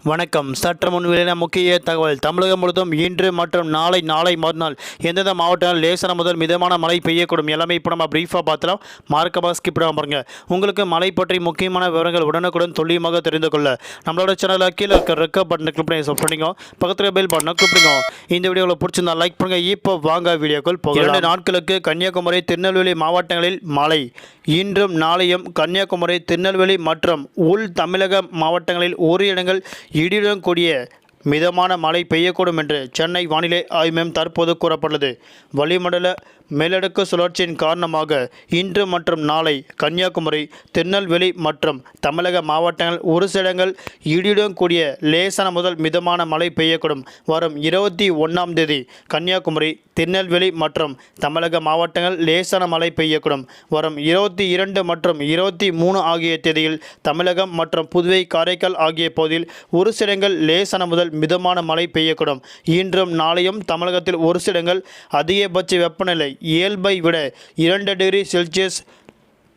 வணக்கம். சற்று முன் வெளியான முக்கிய தகவல். தமிழகம் முழுவதும் இன்று மற்றும் நாளை மறுநாள் எந்தெந்த மாவட்டங்கள் லேசான முதல் மிதமான மழை பெய்யக்கூடும் எல்லாமே இப்போ நம்ம பிரீஃபாக பார்த்துலாம். மார்க்கமாக ஸ்கிப் பண்ணாமல் பாருங்க. உங்களுக்கு மழை பற்றி முக்கியமான விவரங்கள் உடனுக்குடன் துல்லியமாக தெரிந்து கொள்ள நம்மளோட சேனலில் கீழே இருக்க ரெக்க பட்டனை கிளிக் பண்ணி சப்ஸ்கிரைப் பண்ணிக்கோ. பக்கத்தில் பெல் பட்டனை கிளிக் பண்ணிக்கோ. இந்த வீடியோவில் பிடிச்சிருந்தா லைக் பண்ணுங்க. இப்போ வாங்க வீடியோக்குள் போகலாம். 2 நாட்களுக்கு கன்னியாகுமரி திருநெல்வேலி மாவட்டங்களில் மழை. இன்றும் நாளையும் கன்னியாகுமரி திருநெல்வேலி மற்றும் உள் தமிழக மாவட்டங்களில் ஒரு இடங்கள் இடியுடன் கூடிய மிதமான மழை பெய்யக்கூடும் என்று சென்னை வானிலை ஆய்வு மையம் தற்போது கூறப்பட்டுள்ளது. வளிமண்டல மேலடுக்கு சுழற்சியின் காரணமாக இன்று மற்றும் நாளை கன்னியாகுமரி திருநெல்வேலி மற்றும் தமிழக மாவட்டங்கள் ஒரு சில இடங்கள் இடியுடன் கூடிய லேசான முதல் மிதமான மழை பெய்யக்கூடும். வரும் 21ஆம் தேதி கன்னியாகுமரி திருநெல்வேலி மற்றும் தமிழக மாவட்டங்கள் லேசான மழை பெய்யக்கூடும். வரும் 22 மற்றும் 23 ஆகிய தேதியில் தமிழகம் மற்றும் புதுவை காரைக்கால் ஆகிய பகுதியில் ஒரு சில இடங்கள் லேசான முதல் மிதமான மழை பெய்யக்கூடும். இன்றும் நாளையும் தமிழகத்தில் ஒரு சில இடங்கள் அதிகபட்ச வெப்பநிலை இயல்பை விட 2 டிகிரி செல்சியஸ்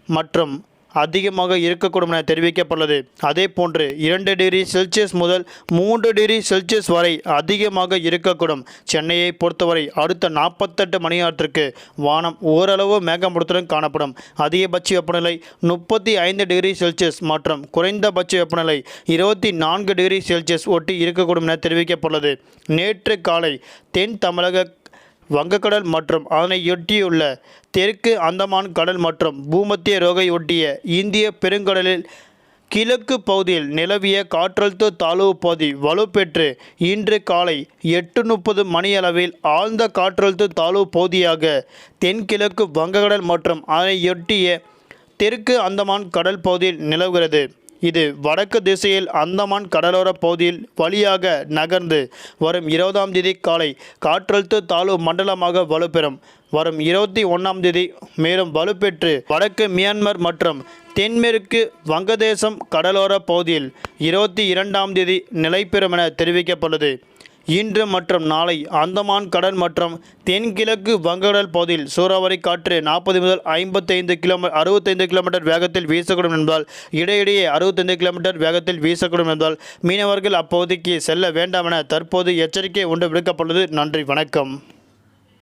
மற்றும் அதிகமாக இருக்கக்கூடும் என தெரிவிக்கப்பட்டுள்ளது. அதே போன்று 2 டிகிரி செல்சியஸ் முதல் 3 டிகிரி செல்சியஸ் வரை அதிகமாக இருக்கக்கூடும். சென்னையை பொறுத்தவரை அடுத்த 48 மணி நேரத்திற்கு வானம் ஓரளவு மேகமூட்டத்துடன் காணப்படும். அதிகபட்ச வெப்பநிலை 35 டிகிரி செல்சியஸ் மற்றும் குறைந்தபட்ச வெப்பநிலை 24 டிகிரி செல்சியஸ் ஒட்டி இருக்கக்கூடும் என தெரிவிக்கப்பட்டுள்ளது. நேற்று காலை தென் தமிழக வங்கக்கடல் மற்றும் அதனையொட்டியுள்ள தெற்கு அந்தமான் கடல் மற்றும் பூமத்திய ரேகை ஒட்டிய இந்திய பெருங்கடலில் கிழக்கு பகுதியில் நிலவிய காற்றழுத்த தாழ்வு பகுதி வலுப்பெற்று இன்று காலை 8:30 மணியளவில் ஆழ்ந்த காற்றழுத்த தாழ்வு பகுதியாக தென்கிழக்கு வங்கக்கடல் மற்றும் அதனையொட்டிய தெற்கு அந்தமான் கடல் பகுதியில் நிலவுகிறது. இது வடக்கு திசையில் அந்தமான் கடலோர பகுதியில் வழியாக நகர்ந்து வரும் 20ஆம் தேதி காலை காற்றழுத்த தாழ்வு மண்டலமாக வலுப்பெறும். வரும் 21ஆம் தேதி மேலும் வலுப்பெற்று வடக்கு மியான்மர் மற்றும் தென்மேற்கு வங்கதேசம் கடலோர பகுதியில் 22ஆம் தேதி நிலை பெறும் என தெரிவிக்கப்பட்டுள்ளது. இன்று மற்றும் நாளை அந்தமான் கடல் மற்றும் தென்கிழக்கு வங்கக்கடல் பகுதியில் சூறாவளி காற்று 40 முதல் 65 கிலோமீட்டர் வேகத்தில் வீசக்கூடும் என்பதால் இடையிடையே 65 கிலோமீட்டர் வேகத்தில் வீசக்கூடும் என்பதால் மீனவர்கள் அப்பகுதிக்கு செல்ல வேண்டாம் என தற்போது எச்சரிக்கை ஒன்று விடுக்கப்பட்டுள்ளது. நன்றி, வணக்கம்.